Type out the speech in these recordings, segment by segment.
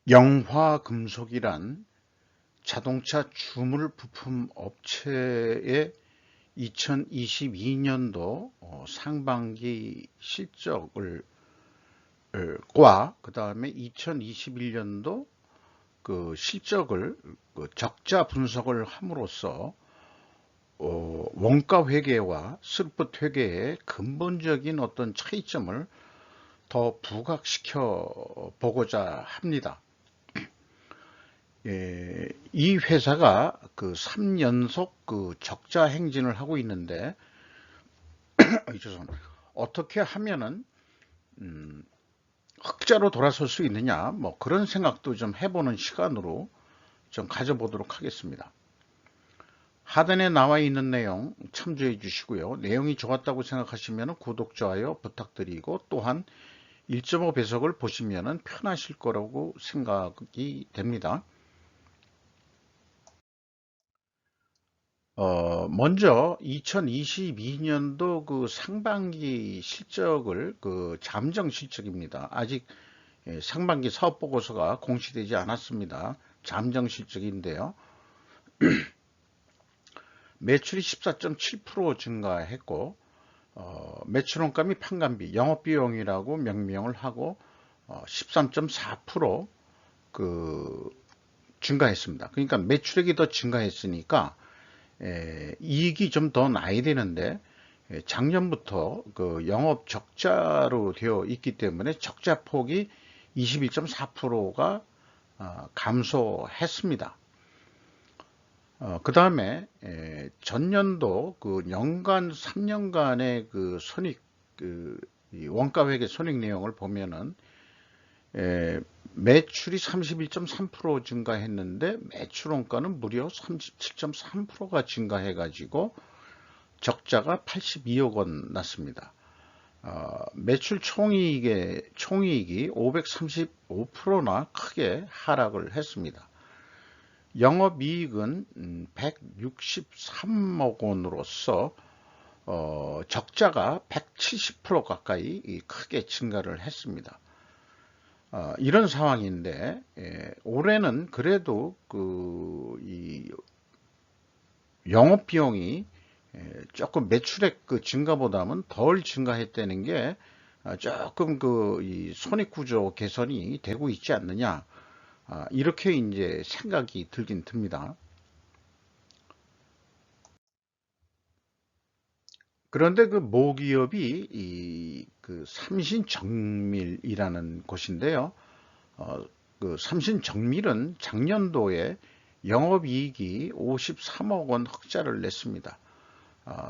영화금속이란 자동차 주물 부품 업체의 2022년도 상반기 실적을 그 다음에 2021년도 그 실적을 적자 분석을 함으로써 원가 회계와 스루풋 회계의 근본적인 어떤 차이점을 더 부각시켜 보고자 합니다. 이 회사가 그 3연속 그 적자 행진을 하고 있는데 어떻게 하면은 흑자로 돌아설 수 있느냐, 뭐 그런 생각도 좀 해보는 시간으로 좀 가져보도록 하겠습니다. 하단에 나와 있는 내용 참조해 주시고요. 내용이 좋았다고 생각하시면 구독, 좋아요 부탁드리고, 또한 1.5 배속을 보시면 편하실 거라고 생각이 됩니다. 먼저 2022년도 그 상반기 실적을 잠정 실적입니다. 아직 상반기 사업 보고서가 공시되지 않았습니다. 잠정 실적인데요. 매출이 14.7% 증가했고, 매출원가 및 판관비, 영업비용이라고 명명을 하고 13.4% 증가했습니다. 그러니까 매출액이 더 증가했으니까 이익이 좀 더 나야 되는데, 작년부터 그 영업 적자로 되어 있기 때문에 적자 폭이 21.4%가 감소했습니다. 그 다음에 전년도 그 연간 3년간의 그 손익, 원가 회계 손익 내용을 보면은 매출이 31.3% 증가했는데 매출 원가는 무려 37.3%가 증가해 가지고 적자가 82억 원 났습니다. 매출 총이익이 535%나 크게 하락을 했습니다. 영업이익은 163억 원으로서 적자가 170% 가까이 크게 증가를 했습니다. 이런 상황인데 올해는 그래도 이 영업 비용이 조금 매출액 증가보다는 덜 증가했다는 게 조금 이 손익 구조 개선이 되고 있지 않느냐, 이렇게 이제 생각이 들긴 듭니다. 그런데 그 모기업이 그 삼신정밀이라는 곳인데요. 그 삼신정밀은 작년도에 영업이익이 53억 원 흑자를 냈습니다.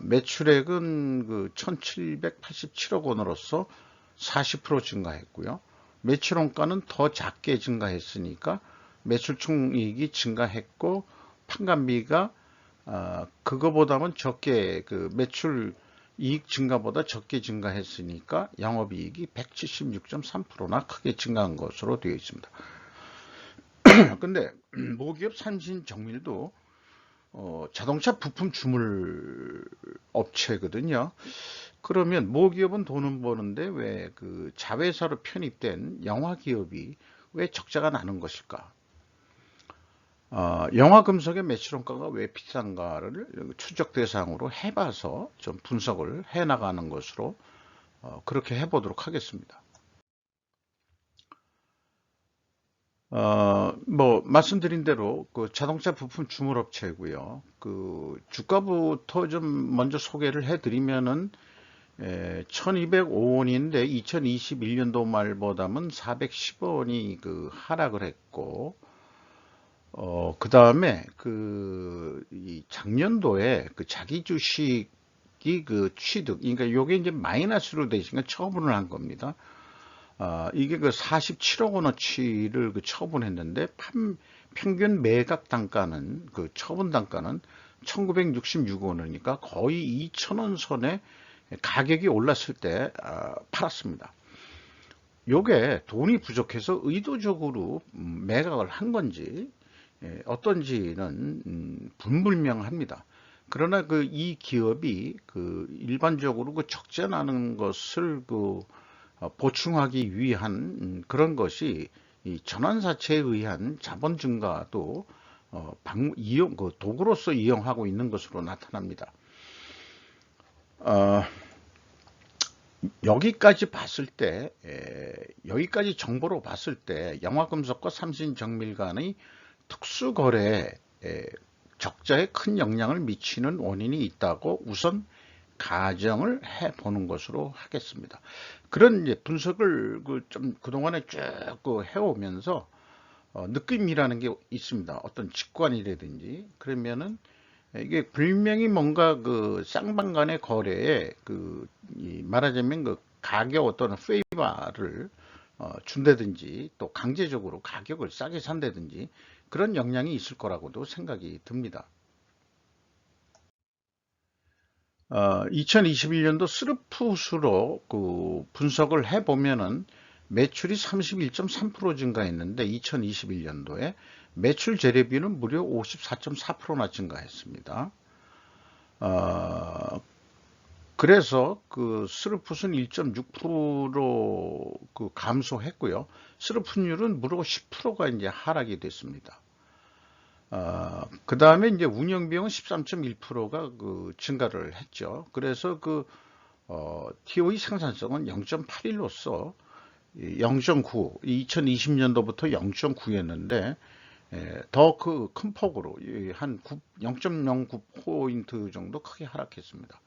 매출액은 그 1787억 원으로서 40% 증가했고요. 매출원가는 더 작게 증가했으니까 매출 총이익이 증가했고, 판관비가 그거보다는 적게, 그 매출 이익 증가보다 적게 증가했으니까 영업이익이 176.3%나 크게 증가한 것으로 되어 있습니다. 근데 모기업 삼신정밀도 자동차 부품 주물 업체거든요. 그러면 모기업은 돈은 버는데 왜 그 자회사로 편입된 영화기업이 왜 적자가 나는 것일까? 영화금속의 매출원가가 왜 비싼가를 추적 대상으로 해봐서 좀 분석을 해나가는 것으로 그렇게 해보도록 하겠습니다. 뭐 말씀드린 대로 그 자동차 부품 주물업체고요. 그 주가부터 좀 먼저 소개를 해드리면은 1205원인데 2021년도 말보다는 410원이 그 하락을 했고, 그 다음에 이 작년도에 그 자기 주식이 그 취득, 그러니까 요게 이제 마이너스로 되시니까 처분을 한 겁니다. 이게 그 47억 원어치를 그 처분했는데, 평균 매각 단가는, 그 처분 단가는 1966원이니까 거의 2,000원 선에 가격이 올랐을 때 팔았습니다. 요게 돈이 부족해서 의도적으로 매각을 한 건지 어떤지는 불분명합니다. 그러나 이 기업이 일반적으로 적자 나는 것을 보충하기 위한 그런 것이 이 전환사채에 의한 자본 증가도 도구로서 이용하고 있는 것으로 나타납니다. 여기까지 봤을 때, 여기까지 정보로 봤을 때 영화금속과 삼신정밀 간의 특수거래에 적자에 큰 영향을 미치는 원인이 있다고 우선 가정을 해보는 것으로 하겠습니다. 그런 이제 분석을 좀 그동안에 쭉 해오면서 느낌이라는 게 있습니다. 어떤 직관이라든지 그러면은 이게 분명히 뭔가 그 쌍방 간의 거래에 말하자면 그 가격 어떤 페이버를 준다든지 또 강제적으로 가격을 싸게 산다든지 그런 영향이 있을 거라고도 생각이 듭니다. 2021년도 스르풋으로 그 분석을 해보면은 매출이 31.3% 증가했는데 2021년도에 매출 재료비는 무려 54.4%나 증가했습니다. 그래서 그 스르풋은 1.6%로 그 감소했고요. 스르풋률은 무려 10%가 이제 하락이 됐습니다. 그 다음에 이제 운영비용은 13.1%가 그 증가를 했죠. 그래서 TOE 생산성은 0.81로서 0.9, 2020년도부터 0.9였는데, 더 그 큰 폭으로 한 0.09포인트 정도 크게 하락했습니다.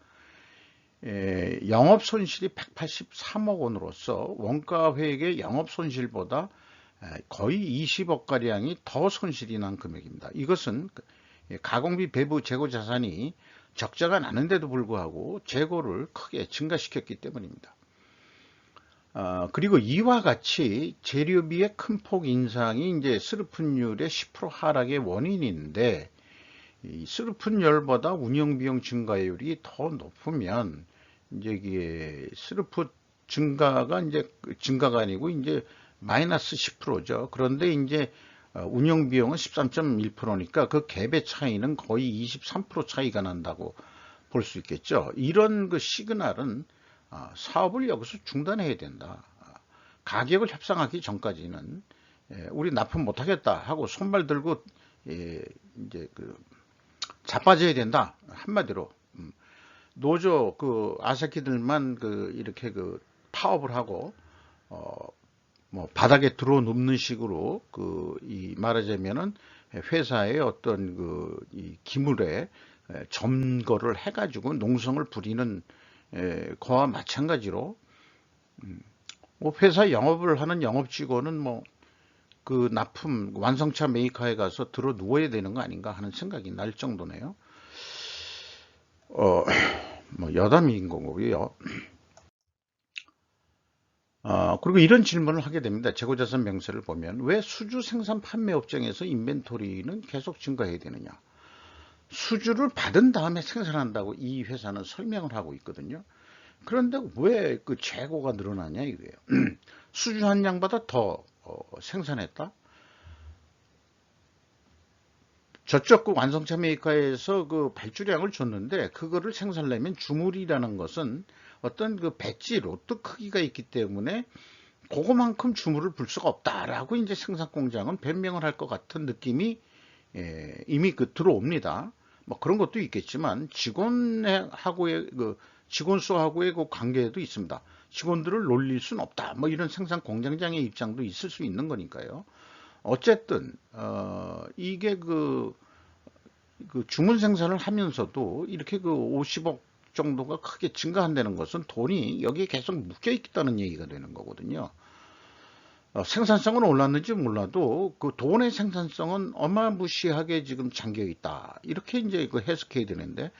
영업 손실이 183억 원으로서 원가회계 영업 손실보다 거의 20억 가량이 더 손실이 난 금액입니다. 이것은 가공비 배부 재고 자산이 적자가 나는데도 불구하고 재고를 크게 증가시켰기 때문입니다. 그리고 이와 같이 재료비의 큰 폭 인상이 이제 스르풋률의 10% 하락의 원인인데, 이 스르풋열보다 운영비용 증가율이 더 높으면 이제 이게 스르풋 증가가 아니고 이제 마이너스 10%죠. 그런데 이제 운영비용은 13.1%니까 그 갭의 차이는 거의 23% 차이가 난다고 볼 수 있겠죠. 이런 그 시그널은 사업을 여기서 중단해야 된다. 가격을 협상하기 전까지는 우리 납품 못하겠다 하고 손발 들고 이제 자빠져야 된다. 한마디로 노조 아사키들만 이렇게 파업을 하고 뭐 바닥에 들어눕는 식으로 이 말하자면은 회사의 어떤 이 기물에 점거를 해가지고 농성을 부리는 거와 마찬가지로 회사 영업을 하는 영업 직원은 뭐 그 납품 완성차 메이커에 가서 들어 누워야 되는 거 아닌가 하는 생각이 날 정도네요. 뭐 여담인 거고요. 그리고 이런 질문을 하게 됩니다. 재고자산 명세를 보면 왜 수주 생산 판매 업종에서 인벤토리는 계속 증가해야 되느냐. 수주를 받은 다음에 생산한다고 이 회사는 설명을 하고 있거든요. 그런데 왜 그 재고가 늘어나냐 이거예요. 수주한 양보다 더 생산했다. 저쪽 그 완성차 메이커에서 그 발주량을 줬는데 그거를 생산하려면 주물이라는 것은 어떤 그 배지 로트 크기가 있기 때문에 그거만큼 주물을 불 수가 없다라고 이제 생산 공장은 변명을 할 것 같은 느낌이 이미 들어옵니다. 뭐 그런 것도 있겠지만 직원하고의 직원 수하고의 그 관계도 있습니다. 직원들을 놀릴 수는 없다. 뭐 이런 생산 공장장의 입장도 있을 수 있는 거니까요. 어쨌든 이게 주문 생산을 하면서도 이렇게 50억 정도가 크게 증가한다는 것은 돈이 여기에 계속 묶여 있다는 얘기가 되는 거거든요. 생산성은 올랐는지 몰라도 그 돈의 생산성은 어마무시하게 지금 잠겨 있다. 이렇게 이제 해석해야 되는데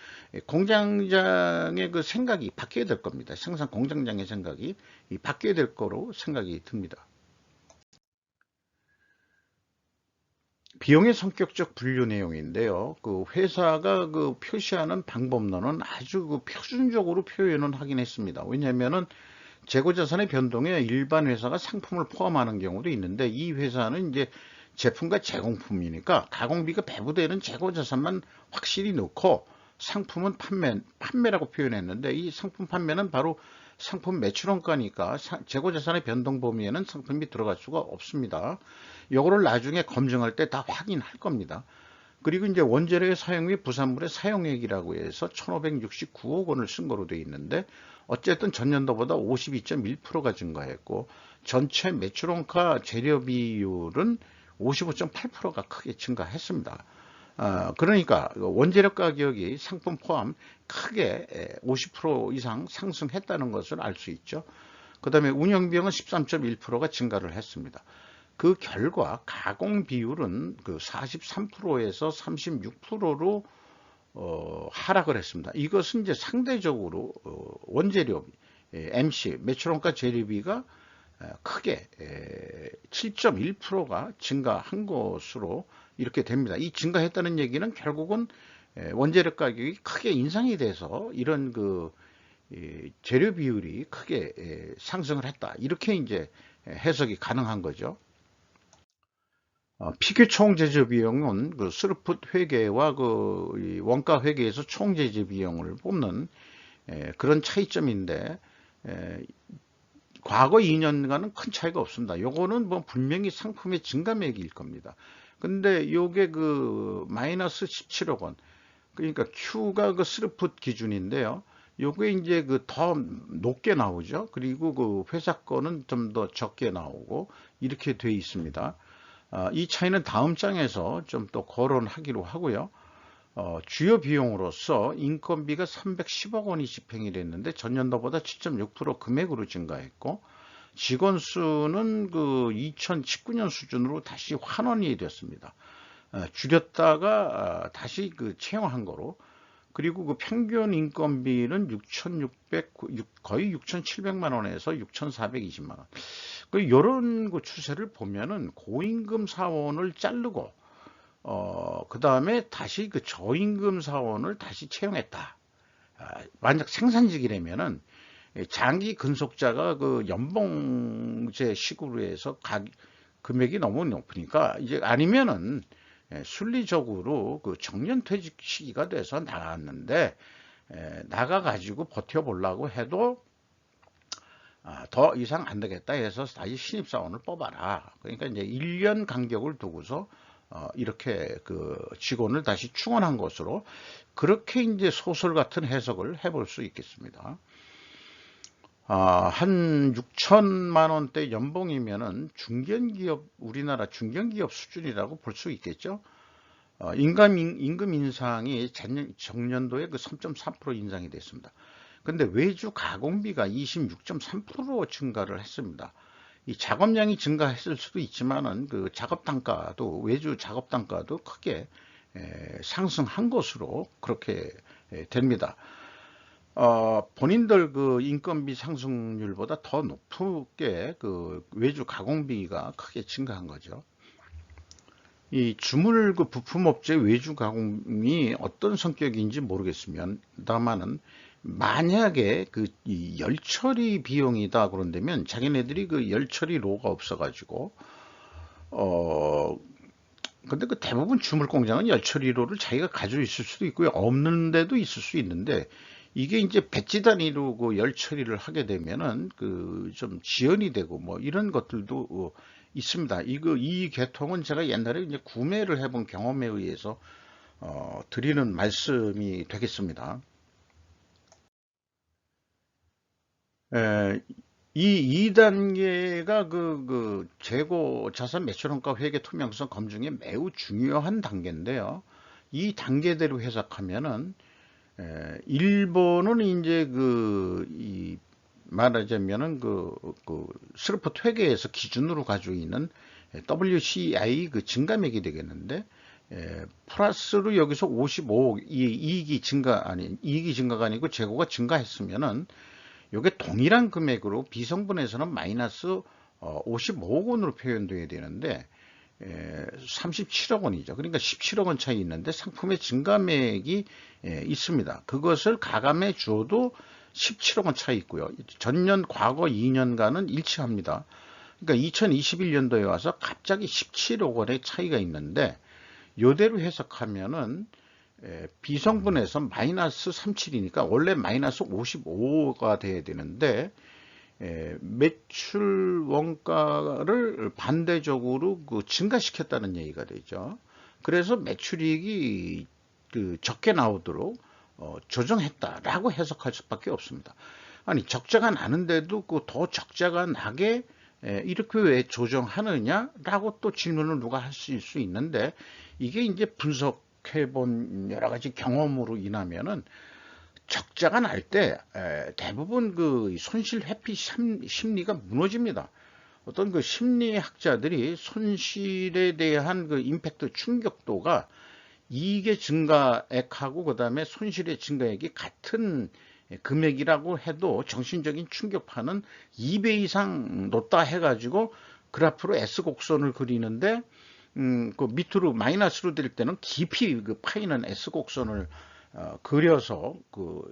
공장장의 그 생각이 바뀌어야 될 겁니다. 생산 공장장의 생각이 바뀌어야 될 거로 생각이 듭니다. 비용의 성격적 분류 내용인데요. 그 회사가 표시하는 방법론은 아주 표준적으로 표현은 하긴 했습니다. 왜냐하면은 재고자산의 변동에 일반 회사가 상품을 포함하는 경우도 있는데 이 회사는 이제 제품과 제공품이니까 가공비가 배부되는 재고자산만 확실히 넣고 상품은 판매라고 표현했는데 이 상품 판매는 바로 상품 매출원가니까 재고자산의 변동 범위에는 상품이 들어갈 수가 없습니다. 요거를 나중에 검증할 때 다 확인할 겁니다. 그리고 이제 원재료의 사용비 부산물의 사용액이라고 해서 1569억 원을 쓴 거로 되어 있는데, 어쨌든 전년도보다 52.1%가 증가했고, 전체 매출원가 재료 비율은 55.8%가 크게 증가했습니다. 그러니까 원재료 가격이 상품 포함 크게 50% 이상 상승했다는 것을 알 수 있죠. 그 다음에 운영비용은 13.1%가 증가를 했습니다. 그 결과 가공 비율은 그 43%에서 36%로 하락을 했습니다. 이것은 이제 상대적으로 원재료 MC 매출원가 재료비가 크게 7.1%가 증가한 것으로 이렇게 됩니다. 이 증가했다는 얘기는 결국은 원재료 가격이 크게 인상이 돼서 이런 그 재료 비율이 크게 상승을 했다. 이렇게 이제 해석이 가능한 거죠. 피규 총 제조 비용은 그 스루풋 회계와 그 원가 회계에서 총 제조 비용을 뽑는 그런 차이점인데, 과거 2년간은 큰 차이가 없습니다. 요거는 뭐 분명히 상품의 증가액일 겁니다. 근데 요게 그 마이너스 17억 원. 그러니까 Q가 그 스루풋 기준인데요. 요게 이제 그 더 높게 나오죠. 그리고 그 회사 거는 좀 더 적게 나오고 이렇게 돼 있습니다. 이 차이는 다음 장에서 좀 또 거론하기로 하고요. 주요 비용으로서 인건비가 310억 원이 집행이 됐는데 전년도보다 7.6% 금액으로 증가했고, 직원 수는 그 2019년 수준으로 다시 환원이 됐습니다. 줄였다가 다시 그 채용한 거로. 그리고 그 평균 인건비는 6,600 거의 6,700만 원에서 6,420만 원. 그 요런 그 추세를 보면은 고임금 사원을 자르고 그 다음에 다시 그 저임금 사원을 다시 채용했다. 만약 생산직이라면은 장기 근속자가 그 연봉제 식으로 해서 금액이 너무 높으니까 이제 아니면은 순리적으로 그 정년퇴직 시기가 돼서 나갔는데, 나가가지고 버텨보려고 해도 더 이상 안 되겠다 해서 다시 신입사원을 뽑아라. 그러니까 이제 1년 간격을 두고서 이렇게 그 직원을 다시 충원한 것으로, 그렇게 이제 소설 같은 해석을 해볼 수 있겠습니다. 한 6천만 원대 연봉이면은 중견기업, 우리나라 중견기업 수준이라고 볼 수 있겠죠. 임금 인상이 전년도에 그 3.3% 인상이 됐습니다. 근데 외주 가공비가 26.3% 증가를 했습니다. 이 작업량이 증가했을 수도 있지만은 그 작업 단가도, 외주 작업 단가도 크게 상승한 것으로 그렇게 됩니다. 본인들 그 인건비 상승률보다 더 높게 그 외주 가공비가 크게 증가한 거죠. 이 주물 그 부품업체 외주 가공이 어떤 성격인지 모르겠으면 다만은, 만약에 그 이 열처리 비용이다 그런다면 자기네들이 그 열처리 로가 없어가지고 근데 그 대부분 주물 공장은 열처리로를 자기가 가지고 있을 수도 있고요, 없는 데도 있을 수 있는데, 이게 이제 배지 단위로 그 열처리를 하게 되면은 그 좀 지연이 되고 뭐 이런 것들도 있습니다. 이 계통은 제가 옛날에 이제 구매를 해본 경험에 의해서 드리는 말씀이 되겠습니다. 이 2단계가 그 재고 자산 매출원가 회계 투명성 검증에 매우 중요한 단계인데요. 이 단계대로 해석하면은 일본은 이제 말하자면은 스루풋 회계에서 기준으로 가지고 있는 WCI 그 증가액이 되겠는데, 플러스로 여기서 55억 이익이 증가가 아니고 재고가 증가했으면은 이게 동일한 금액으로 비성분에서는 마이너스 55억 원으로 표현돼야 되는데 37억 원이죠. 그러니까 17억 원 차이 있는데 상품의 증가액이 있습니다. 그것을 가감해 줘도 17억 원 차이 있고요. 전년 과거 2년간은 일치합니다. 그러니까 2021년도에 와서 갑자기 17억 원의 차이가 있는데, 요대로 해석하면은 비성분에서 마이너스 37이니까 원래 마이너스 55가 돼야 되는데 매출 원가를 반대적으로 증가시켰다는 얘기가 되죠. 그래서 매출이익이 적게 나오도록 조정했다라고 해석할 수밖에 없습니다. 아니 적자가 나는데도 더 적자가 나게 이렇게 왜 조정하느냐라고 또 질문을 누가 할 수 있는데, 이게 이제 분석해본 여러 가지 경험으로 인하면은 적자가 날 때 대부분 손실 회피 심리가 무너집니다. 어떤 심리학자들이 손실에 대한 임팩트 충격도가 이익의 증가액하고 그 다음에 손실의 증가액이 같은 금액이라고 해도 정신적인 충격파는 2배 이상 높다 해가지고 그래프로 S곡선을 그리는데 밑으로 마이너스로 될 때는 깊이 파이는 S곡선을 그려서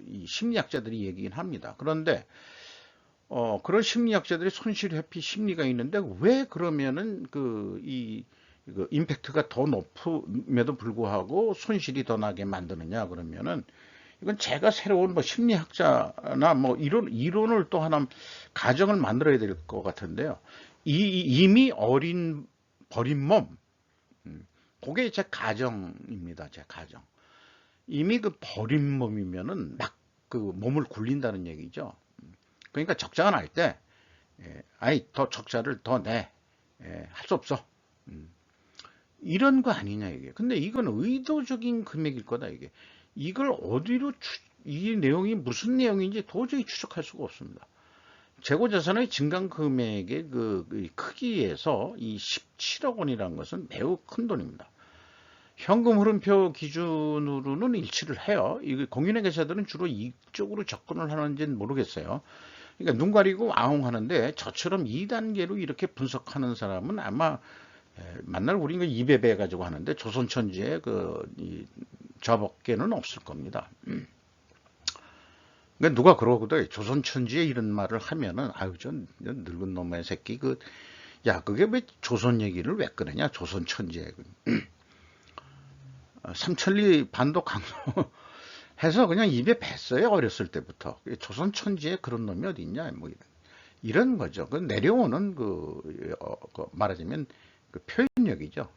이 심리학자들이 얘기는 합니다. 그런데 그런 심리학자들이 손실 회피 심리가 있는데 왜 그러면은 임팩트가 더 높음에도 불구하고 손실이 더 나게 만드느냐 그러면은, 이건 제가 새로운 심리학자나 이론을 또 하나 가정을 만들어야 될 것 같은데요. 이미 버린 몸, 그게 제 가정입니다. 제 가정. 이미 버린 몸이면은 막 몸을 굴린다는 얘기죠. 그러니까 적자가 날 때, 더 적자를 더 내. 할 수 없어. 이런 거 아니냐, 이게. 근데 이건 의도적인 금액일 거다, 이게. 이걸 어디로, 이 내용이 무슨 내용인지 도저히 추적할 수가 없습니다. 재고자산의 증감 금액의 크기에서 이 17억 원이라는 것은 매우 큰 돈입니다. 현금 흐름표 기준으로는 일치를 해요. 이 공인의 계좌들은 주로 이쪽으로 접근을 하는지는 모르겠어요. 그러니까 눈 가리고 아웅하는데 저처럼 2단계로 이렇게 분석하는 사람은 아마 만날 우리가 2배 해가지고 하는데 조선천지에 저밖에는 없을 겁니다. 그러니까 누가 그러거든. 조선천지에 이런 말을 하면은 아유 저 늙은 놈의 새끼 야 그게 왜 조선 얘기를 왜 꺼내냐 조선천지에. 삼천리 반도 강로 해서 그냥 입에 뱄어요. 어렸을 때부터. 조선천지에 그런 놈이 어디 있냐 이런 거죠. 내려오는 말하자면 표현력이죠.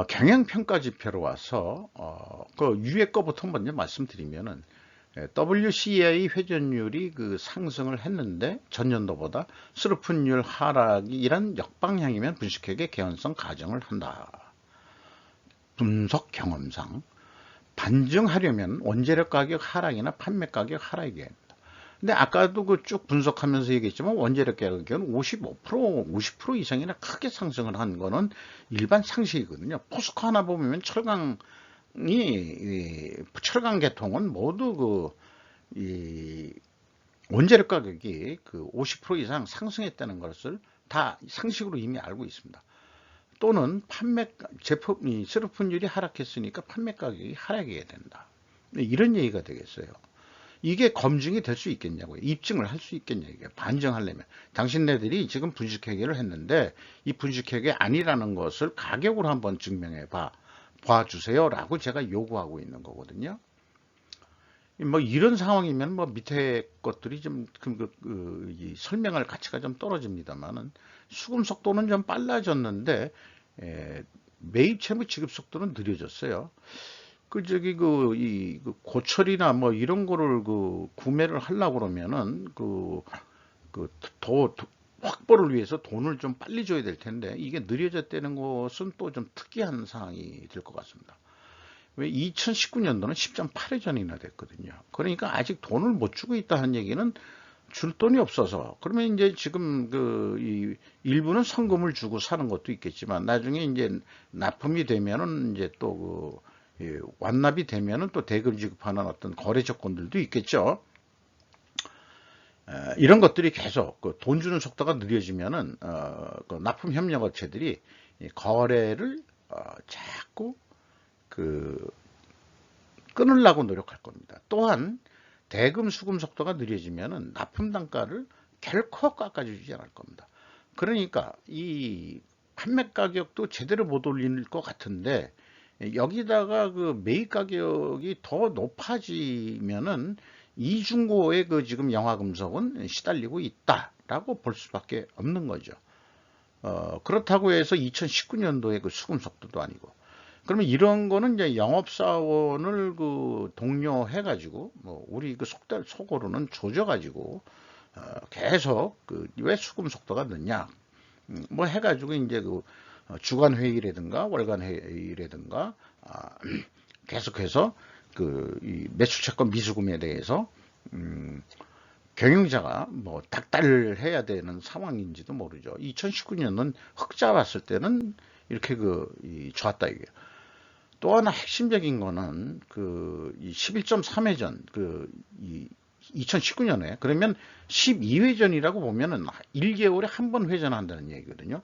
경영평가 지표로 와서 위에 거부터 먼저 말씀드리면은 WCI 회전율이 상승을 했는데 전년도보다 스루픈율 하락이 이런 역방향이면 분식회계 개연성 가정을 한다. 분석 경험상 반증하려면 원재료 가격 하락이나 판매 가격 하락이 됩니다. 근데 아까도 쭉 분석하면서 얘기했지만 원재료 가격은 50% 이상이나 크게 상승을 한 거는 일반 상식이거든요. 포스코 하나 보면 철강 계통은 모두 원재료 가격이 50% 이상 상승했다는 것을 다 상식으로 이미 알고 있습니다. 또는 제품 스루픈율이 하락했으니까 판매 가격이 하락해야 된다. 이런 얘기가 되겠어요. 이게 검증이 될 수 있겠냐고요. 입증을 할 수 있겠냐고요. 반증하려면. 당신네들이 지금 분식회계를 했는데 이 분식회계 아니라는 것을 가격으로 한번 증명해 봐주세요 라고 제가 요구하고 있는 거거든요. 이런 상황이면 밑에 것들이 좀 설명할 가치가 좀 떨어집니다만은 수금 속도는 좀 빨라졌는데 매입 채무 지급 속도는 느려졌어요. 고철이나 이런 거를 구매를 하려고 그러면은 더 확보를 위해서 돈을 좀 빨리 줘야 될 텐데 이게 느려졌다는 것은 또 좀 특이한 상황이 될 것 같습니다. 왜 2019년도는 10.8회전이나 됐거든요. 그러니까 아직 돈을 못 주고 있다는 얘기는 줄 돈이 없어서, 그러면 이제 지금 일부는 성금을 주고 사는 것도 있겠지만 나중에 이제 납품이 되면은 이제 또 완납이 되면은 또 대금 지급하는 어떤 거래 조건들도 있겠죠. 이런 것들이 계속 돈 주는 속도가 느려지면은 납품 협력 업체들이 거래를 자꾸 끊으려고 노력할 겁니다. 또한 대금 수금 속도가 느려지면은 납품 단가를 결코 깎아주지 않을 겁니다. 그러니까 이 판매 가격도 제대로 못 올릴 것 같은데 여기다가 그 매입 가격이 더 높아지면은 이중고의 그 지금 영화금속은 시달리고 있다라고 볼 수밖에 없는 거죠. 그렇다고 해서 2019년도에 그 수금 속도도 아니고. 그러면 이런 거는 이제 영업사원을 그 독려해가지고, 뭐, 우리 그 속어로는 조져가지고, 계속 그 왜 수금 속도가 늦냐, 뭐 해가지고 이제 그 주간 회의라든가 월간 회의라든가, 계속해서 그 이 매수채권 미수금에 대해서, 경영자가 뭐 닥달해야 되는 상황인지도 모르죠. 2019년은 흑자 왔을 때는 이렇게 좋았다 이게. 또 하나 핵심적인 거는 그 11.3회전 이 2019년에 그러면 12회전이라고 보면은 1개월에 한 번 회전한다는 얘기거든요.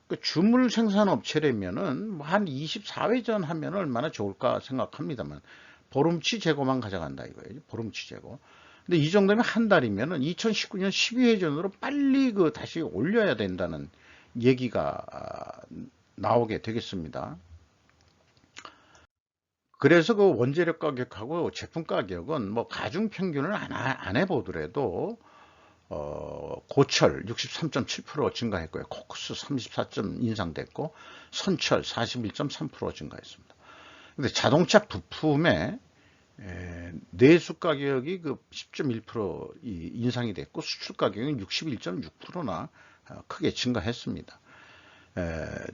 그 주물 생산 업체라면은 한 24회전 하면 얼마나 좋을까 생각합니다만 보름치 재고만 가져간다 이거예요. 보름치 재고. 근데 이 정도면 한 달이면은 2019년 12회전으로 빨리 그 다시 올려야 된다는 얘기가 나오게 되겠습니다. 그래서 그 원재료 가격하고 제품 가격은 뭐 가중 평균을 안 해보더라도 고철 63.7% 증가했고요. 코크스 34점 인상됐고 선철 41.3% 증가했습니다. 근데 자동차 부품의 내수 가격이 그 10.1% 인상이 됐고 수출 가격은 61.6%나 크게 증가했습니다.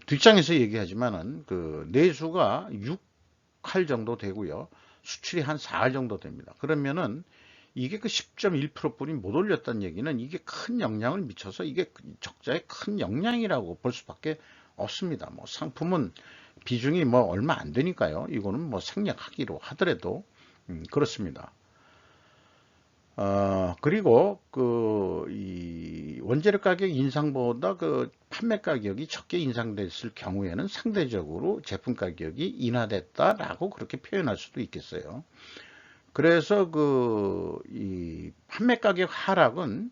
뒷장에서 얘기하지만은 그 내수가 6할 정도 되고요. 수출이 한 4할 정도 됩니다. 그러면은 이게 그 10.1%뿐이 못 올렸다는 얘기는 이게 큰 영향을 미쳐서 이게 적자의 큰 영향이라고 볼 수밖에 없습니다. 뭐 상품은 비중이 뭐 얼마 안 되니까요. 이거는 뭐 생략하기로 하더라도 그렇습니다. 그리고 이 원재료 가격 인상보다 그 판매 가격이 적게 인상됐을 경우에는 상대적으로 제품 가격이 인하됐다라고 그렇게 표현할 수도 있겠어요. 그래서 이 판매 가격 하락은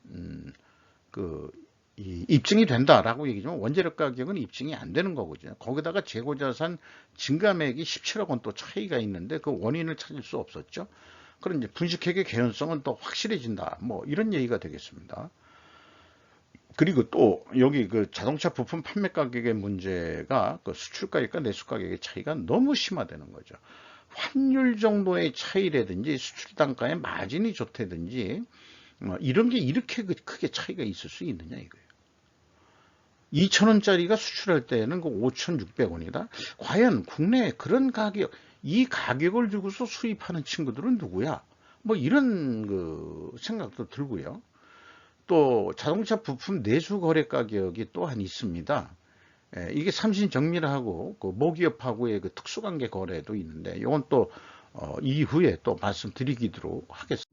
입증이 된다라고 얘기지만 원재료 가격은 입증이 안 되는 거거든요. 거기다가 재고자산 증감액이 17억 원 또 차이가 있는데 그 원인을 찾을 수 없었죠. 그런 이제 분식회계 개연성은 또 확실해진다. 뭐 이런 얘기가 되겠습니다. 그리고 또 여기 그 자동차 부품 판매 가격의 문제가 그 수출 가격과 내수 가격의 차이가 너무 심화되는 거죠. 환율 정도의 차이라든지 수출 단가의 마진이 좋다든지 이런 게 이렇게 크게 차이가 있을 수 있느냐 이거예요. 2,000원짜리가 수출할 때는 그 5,600원이다. 과연 국내에 그런 가격, 이 가격을 주고서 수입하는 친구들은 누구야? 뭐 이런 그 생각도 들고요. 또 자동차 부품 내수 거래 가격이 또한 있습니다. 이게 삼신정밀하고 그 모기업하고의 그 특수관계 거래도 있는데 이건 또 이후에 또 말씀드리도록 하겠습니다.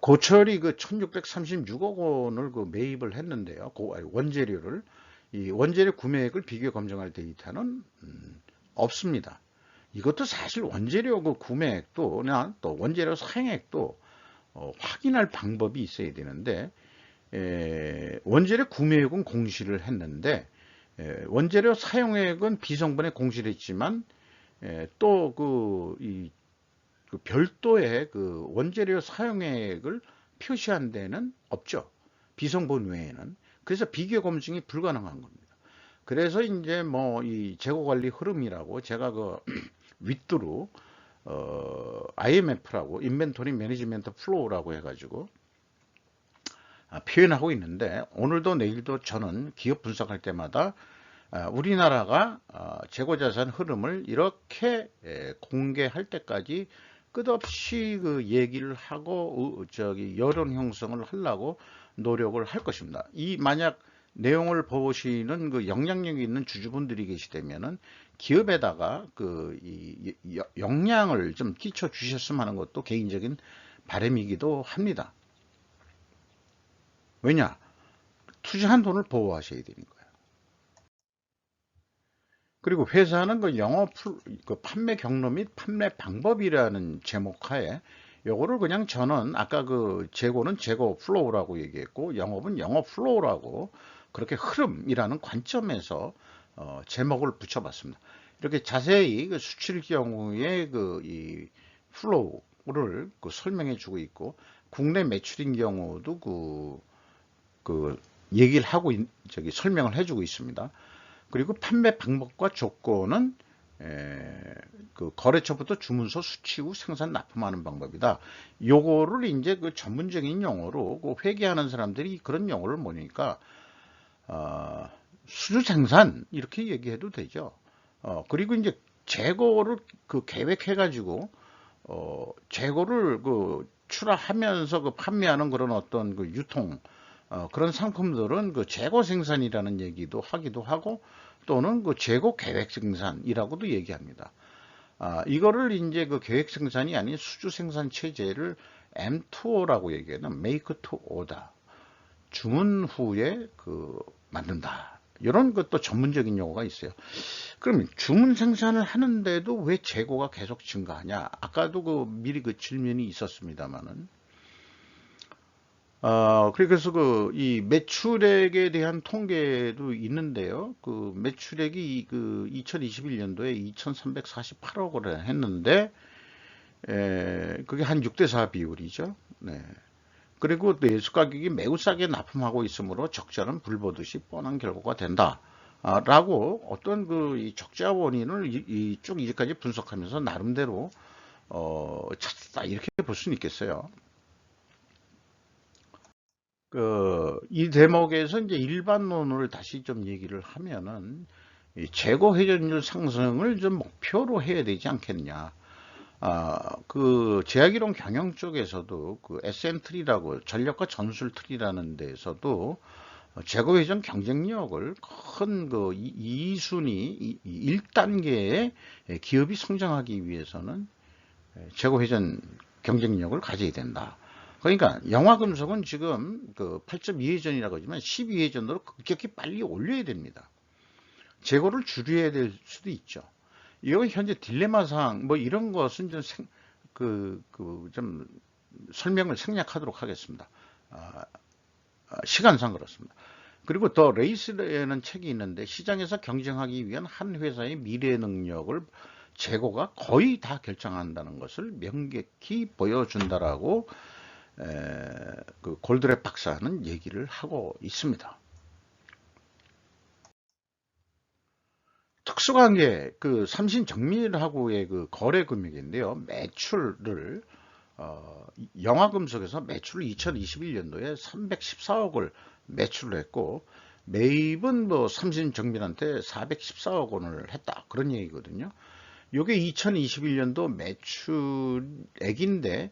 고철이 그 1636억 원을 그 매입을 했는데요. 원재료를. 이 원재료 구매액을 비교 검증할 데이터는 없습니다. 이것도 사실 원재료 그 구매액도나 또 원재료 사용액도 확인할 방법이 있어야 되는데, 원재료 구매액은 공시를 했는데, 원재료 사용액은 비성분에 공시를 했지만, 또 그 별도의 그 원재료 사용액을 표시한 데는 없죠. 비성분 외에는. 그래서 비교 검증이 불가능한 겁니다. 그래서 이제 뭐 이 재고 관리 흐름이라고 제가 그 윗두루 IMF라고 인벤토리 매니지먼트 플로우라고 해가지고 표현하고 있는데 오늘도 내일도 저는 기업 분석할 때마다 우리나라가 재고자산 흐름을 이렇게 공개할 때까지 끝없이 그 얘기를 하고 여론 형성을 하려고 노력을 할 것입니다. 이 만약 내용을 보시는 그 영향력이 있는 주주분들이 계시다면은 기업에다가 영향을 좀 끼쳐 주셨으면 하는 것도 개인적인 바람이기도 합니다. 왜냐? 투자한 돈을 보호하셔야 되는 거예요. 그리고 회사는 그 판매 경로 및 판매 방법이라는 제목 하에 요거를 그냥 저는 아까 그 재고는 재고 플로우라고 얘기했고 영업은 영업 플로우라고 그렇게 흐름이라는 관점에서 제목을 붙여봤습니다. 이렇게 자세히 그 수출 경우에 이 플로우를 설명해 주고 있고, 국내 매출인 경우도 얘기를 하고 설명을 해주고 있습니다. 그리고 판매 방법과 조건은 거래처부터 주문서 수취 후 생산 납품하는 방법이다. 요거를 이제 그 전문적인 용어로 회계하는 사람들이 그런 용어를 모르니까 수주 생산 이렇게 얘기해도 되죠. 그리고 이제 재고를 계획해 가지고 재고를 출하하면서 판매하는 그런 어떤 유통 그런 상품들은 재고 생산이라는 얘기도 하기도 하고, 또는 재고 계획 생산이라고도 얘기합니다. 이거를 이제 계획 생산이 아닌 수주 생산 체제를 M2O라고 얘기하는 Make to Order, 주문 후에 만든다. 이런 것도 전문적인 용어가 있어요. 그러면 주문 생산을 하는데도 왜 재고가 계속 증가하냐? 아까도 미리 질문이 있었습니다만은, 그래서 이 매출액에 대한 통계도 있는데요. 매출액이 2021년도에 2,348억 원을 했는데, 그게 한 6대4 비율이죠. 네. 그리고 내수 가격이 매우 싸게 납품하고 있으므로 적자는 불보듯이 뻔한 결과가 된다. 라고 어떤 이 적자 원인을 쭉 이제까지 분석하면서 나름대로 찾았다, 이렇게 볼 수는 있겠어요. 이 대목에서 이제 일반론을 다시 좀 얘기를 하면은, 이 재고 회전율 상승을 좀 목표로 해야 되지 않겠냐. 제약이론 경영 쪽에서도 SN트리라고 전력과 전술 트리라는 데에서도 재고 회전 경쟁력을 큰 2순위, 1단계의 기업이 성장하기 위해서는 재고 회전 경쟁력을 가져야 된다. 그러니까 영화금속은 지금 8.2회전이라고 하지만 12회전으로 급격히 빨리 올려야 됩니다. 재고를 줄여야 될 수도 있죠. 이건 현재 딜레마상 이런 것은 좀 설명을 생략하도록 하겠습니다. 시간상 그렇습니다. 그리고 더 레이스라는 책이 있는데, 시장에서 경쟁하기 위한 한 회사의 미래 능력을 재고가 거의 다 결정한다는 것을 명백히 보여준다라고 골드랩 박사는 얘기를 하고 있습니다. 특수관계, 삼신정밀하고의 거래 금액인데요. 매출을, 영화금속에서 매출을 2021년도에 314억을 매출을 했고, 매입은 삼신정밀한테 414억 원을 했다, 그런 얘기거든요. 요게 2021년도 매출액인데,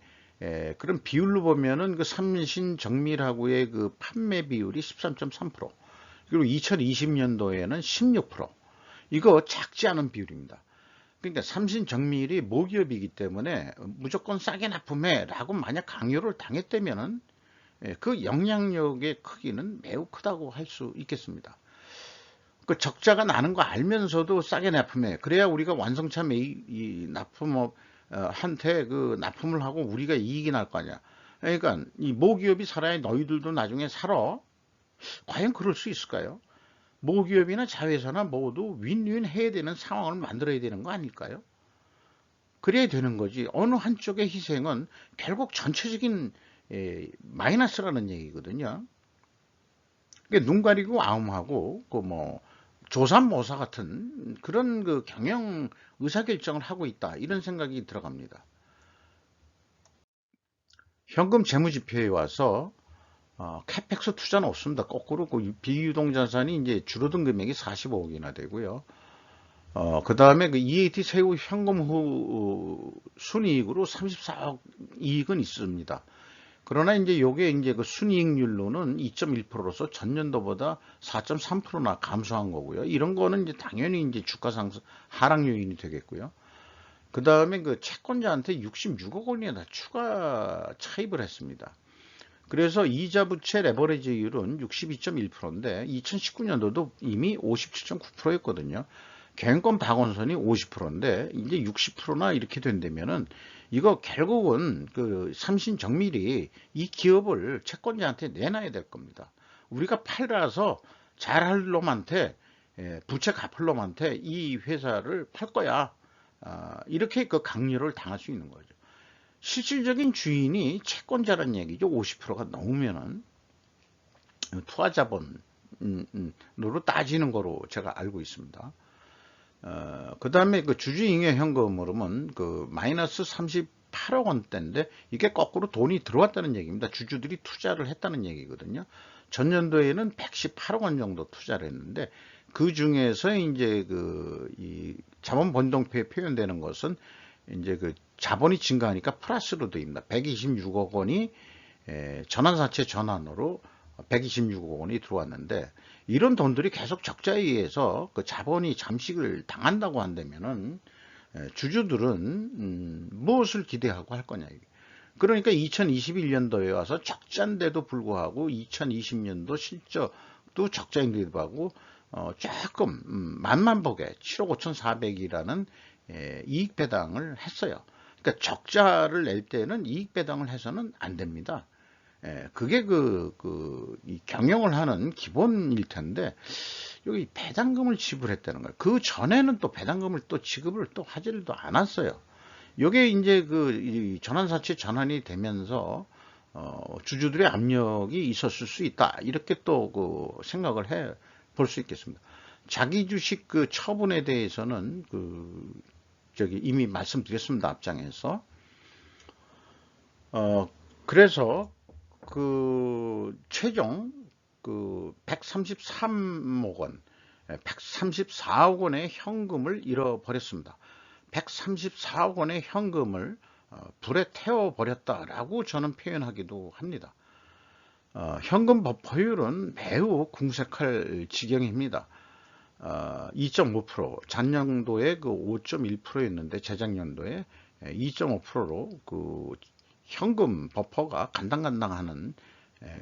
그런 비율로 보면은 삼신정밀하고의 판매 비율이 13.3%, 그리고 2020년도에는 16%. 이거 작지 않은 비율입니다. 그러니까 삼신정밀이 모기업이기 때문에 무조건 싸게 납품해 라고 만약 강요를 당했다면은 그 영향력의 크기는 매우 크다고 할 수 있겠습니다. 적자가 나는 거 알면서도 싸게 납품해. 그래야 우리가 완성차 납품업 한테 납품을 하고 우리가 이익이 날 거 아니야. 그러니까 이 모기업이 살아야 너희들도 나중에 살아. 과연 그럴 수 있을까요? 모기업이나 자회사나 모두 윈윈 해야 되는 상황을 만들어야 되는 거 아닐까요? 그래야 되는 거지. 어느 한쪽의 희생은 결국 전체적인 마이너스라는 얘기거든요. 그러니까 눈 가리고 아웅하고 조삼모사 같은 그런 경영 의사결정을 하고 있다, 이런 생각이 들어갑니다. 현금 재무지표에 와서 캐펙스 투자는 없습니다. 거꾸로 비유동자산이 이제 줄어든 금액이 45억이나 되고요. 그 다음에 EAT 세후 현금 후 순이익으로 34억 이익은 있습니다. 그러나 이제 요게 이제 순이익률로는 2.1%로서 전년도보다 4.3%나 감소한 거고요. 이런 거는 이제 당연히 이제 주가 상승 하락 요인이 되겠고요. 그 다음에 채권자한테 66억 원이나 추가 차입을 했습니다. 그래서 이자 부채 레버리지율은 62.1%인데 2019년도도 이미 57.9%였거든요. 경영권 박원선이 50%인데 이제 60%나 이렇게 된다면은 이거 결국은 삼신정밀이 이 기업을 채권자한테 내놔야 될 겁니다. 우리가 팔아서 잘할 놈한테 부채 갚을 놈한테 이 회사를 팔 거야. 이렇게 그 강요를 당할 수 있는 거죠. 실질적인 주인이 채권자란 얘기죠. 50%가 넘으면은 투하자본으로 따지는 거로 제가 알고 있습니다. 그 다음에 그 주주잉여 현금으로는 그 마이너스 38억 원대인데 이게 거꾸로 돈이 들어왔다는 얘기입니다. 주주들이 투자를 했다는 얘기거든요. 전년도에는 118억 원 정도 투자를 했는데 그 중에서 이제 이 자본 변동표에 표현되는 것은 이제 그 자본이 증가하니까 플러스로 됩니다. 126억 원이 전환사채 전환으로 126억 원이 들어왔는데 이런 돈들이 계속 적자에 의해서 그 자본이 잠식을 당한다고 한다면은 주주들은 무엇을 기대하고 할 거냐. 그러니까 2021년도에 와서 적자인데도 불구하고 2020년도 실적도 적자인데도 불구하고 조금 만만복에 7억 5,400이라는 이익 배당을 했어요. 그러니까 적자를 낼 때는 이익 배당을 해서는 안 됩니다. 그게 이 경영을 하는 기본일 텐데 여기 배당금을 지불했다는 거예요. 그 전에는 또 배당금을 또 지급을 또 하지를 않았어요. 이게 이제 이 전환사채 전환이 되면서 주주들의 압력이 있었을 수 있다. 이렇게 또 생각을 해 볼 수 있겠습니다. 자기 주식 그 처분에 대해서는 이미 말씀드렸습니다. 앞장에서. 그래서 최종 133억 원, 134억 원의 현금을 잃어버렸습니다. 134억 원의 현금을 불에 태워버렸다라고 저는 표현하기도 합니다. 현금 보유율은 매우 궁색할 지경입니다. 2.5%, 작년도에 5.1%였는데 재작년도에 2.5%로 현금 버퍼가 간당간당하는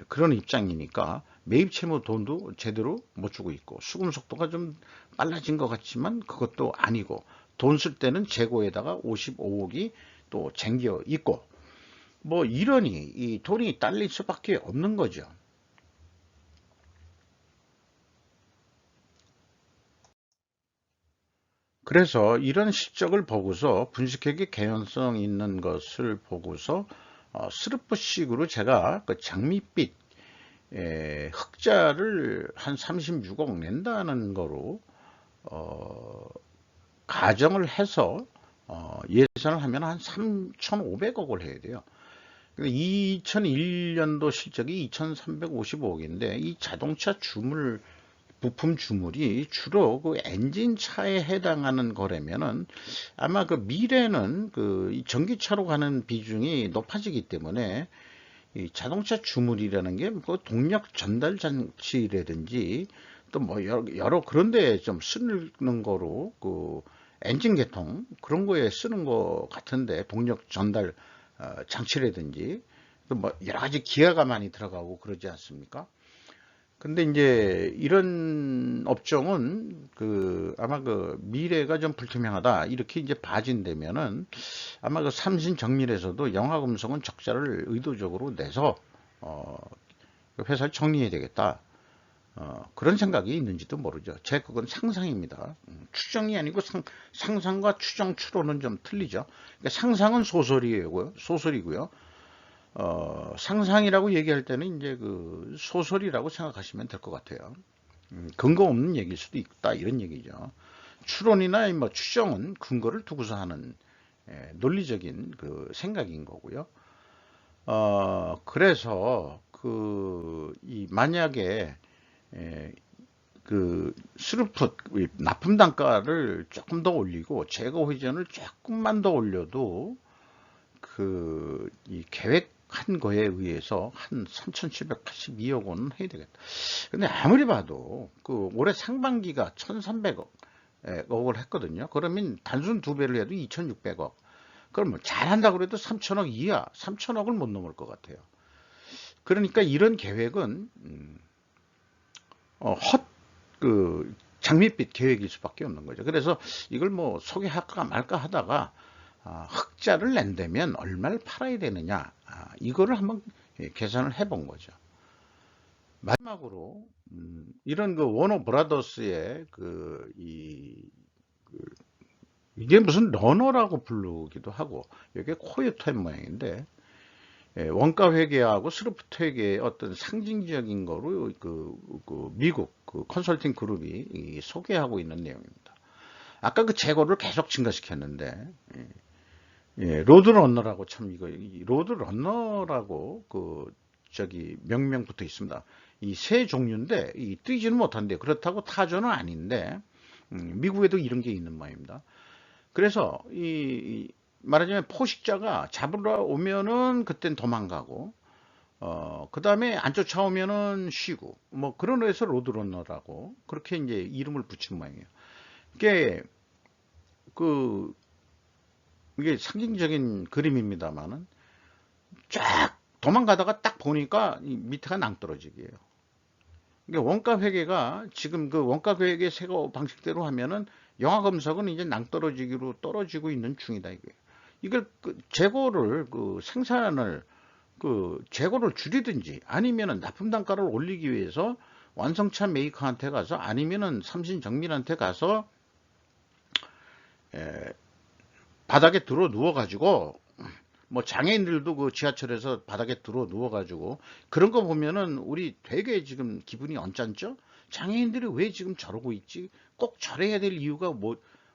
그런 입장이니까 매입 채무 돈도 제대로 못 주고 있고 수금 속도가 좀 빨라진 것 같지만 그것도 아니고 돈 쓸 때는 재고에다가 55억이 또 쟁겨 있고 뭐 이러니 이 돈이 딸릴 수밖에 없는 거죠. 그래서 이런 실적을 보고서 분식회계 개연성 있는 것을 보고서 스루프식으로 제가 그 장밋빛 흑자를 한 36억 낸다는 거로 가정을 해서 예산을 하면 한 3,500억을 해야 돼요. 2001년도 실적이 2,355억인데 이 자동차 부품 주물이 주로 그 엔진차에 해당하는 거라면은 아마 미래는 이 전기차로 가는 비중이 높아지기 때문에 이 자동차 주물이라는 게 동력 전달 장치라든지 또 뭐 여러 그런 데에 좀 쓰는 거로 엔진 계통 그런 거에 쓰는 거 같은데 동력 전달 장치라든지 또 뭐 여러 가지 기아가 많이 들어가고 그러지 않습니까? 근데 이제 이런 업종은 아마 미래가 좀 불투명하다 이렇게 이제 봐진다면은 아마 삼신정밀에서도 영화금속은 적자를 의도적으로 내서 회사를 정리해야 되겠다. 그런 생각이 있는지도 모르죠. 그건 상상입니다. 추정이 아니고 상상과 추정 추론은 좀 틀리죠. 그러니까 상상은 소설이고요. 상상이라고 얘기할 때는 이제 소설이라고 생각하시면 될 것 같아요. 근거 없는 얘기일 수도 있다 이런 얘기죠. 추론이나 뭐 추정은 근거를 두고서 하는 논리적인 생각인 거고요. 그래서 만약에 스루풋 납품 단가를 조금 더 올리고 재고 회전을 조금만 더 올려도 이 계획한 거에 의해서 한 3,782억 원은 해야 되겠다. 근데 아무리 봐도 올해 상반기가 1,300억을 했거든요. 그러면 단순 2배를 해도 2,600억. 그러면 잘한다고 해도 3,000억 이하, 3,000억을 못 넘을 것 같아요. 그러니까 이런 계획은 장밋빛 계획일 수밖에 없는 거죠. 그래서 이걸 뭐 소개할까 말까 하다가 흑자를 낸다면 얼마를 팔아야 되느냐 이거를 한번 계산을 해본 거죠. 마지막으로 이런 그 워너 브라더스의 이게 무슨 러너라고 부르기도 하고 이게 코요테인 모양인데, 원가 회계하고 스루프트 회계의 어떤 상징적인 거로 미국 그 컨설팅 그룹이 소개하고 있는 내용입니다. 아까 그 재고를 계속 증가시켰는데, 로드러너라고 참 로드러너라고 명명 붙어 있습니다. 이 새 종류인데 뛰지는 못한대. 그렇다고 타조는 아닌데, 미국에도 이런 게 있는 모양입니다. 그래서 말하자면 포식자가 잡으러 오면은 그땐 도망가고, 그 다음에 안 쫓아오면은 쉬고, 뭐 그런 의에서 로드러너라고 그렇게 이제 이름을 붙인 모양이에요. 이게 이게 상징적인 그림입니다만은, 쫙 도망가다가 딱 보니까 이 밑에가 낭떠러지기예요. 이게 원가 회계가 지금 그 원가 회계 세고 방식대로 하면은 영화금속은 이제 낭떠러지기로 떨어지고 있는 중이다 이거예요. 이걸 재고를 생산을 재고를 줄이든지 아니면은 납품 단가를 올리기 위해서 완성차 메이커한테 가서 아니면은 삼신 정밀한테 가서 바닥에 들어 누워 가지고, 뭐 장애인들도 그 지하철에서 바닥에 들어 누워 가지고 그런 거 보면은 우리 되게 지금 기분이 언짢죠. 장애인들이 왜 지금 저러고 있지? 꼭 저래야 될 이유가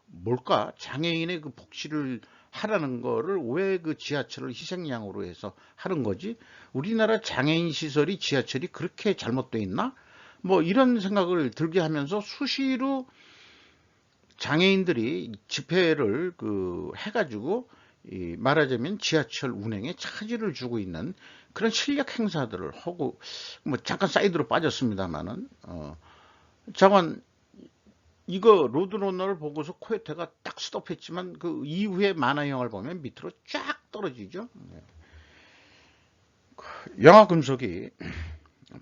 뭘까? 장애인의 그 복지를 하라는 거를 왜 그 지하철을 희생양으로 해서 하는 거지? 우리나라 장애인 시설이 지하철이 그렇게 잘못되어 있나? 뭐 이런 생각을 들게 하면서 수시로 장애인들이 집회를 해가지고 말하자면 지하철 운행에 차질을 주고 있는 그런 실력 행사들을 하고, 뭐 잠깐 사이드로 빠졌습니다만은, 잠깐 이거 로드러너를 보고서 코요테가 딱 스톱했지만 그 이후에 만화 영화를 보면 밑으로 쫙 떨어지죠. 영화 금속이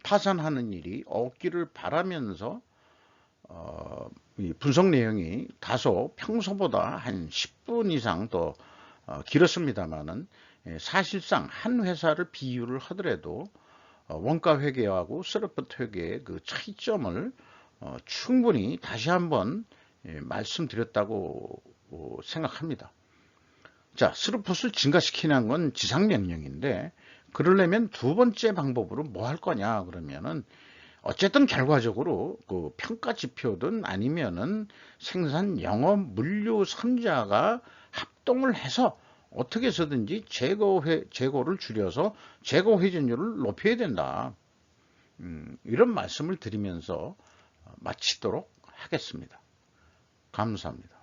파산하는 일이 없기를 바라면서, 이 분석 내용이 다소 평소보다 한 10분 이상 더 길었습니다만은, 사실상 한 회사를 비유를 하더라도 원가 회계하고 스로프트 회계의 그 차이점을 충분히 다시 한번 말씀드렸다고 생각합니다. 자, 스루풋을 증가시키는 건 지상명령인데, 그러려면 두 번째 방법으로 뭐 할 거냐 그러면은, 어쨌든 결과적으로 그 평가 지표든 아니면은 생산 영업 물류 3자가 합동을 해서 어떻게 해서든지 재고를 줄여서 재고 회전율을 높여야 된다. 이런 말씀을 드리면서 마치도록 하겠습니다. 감사합니다.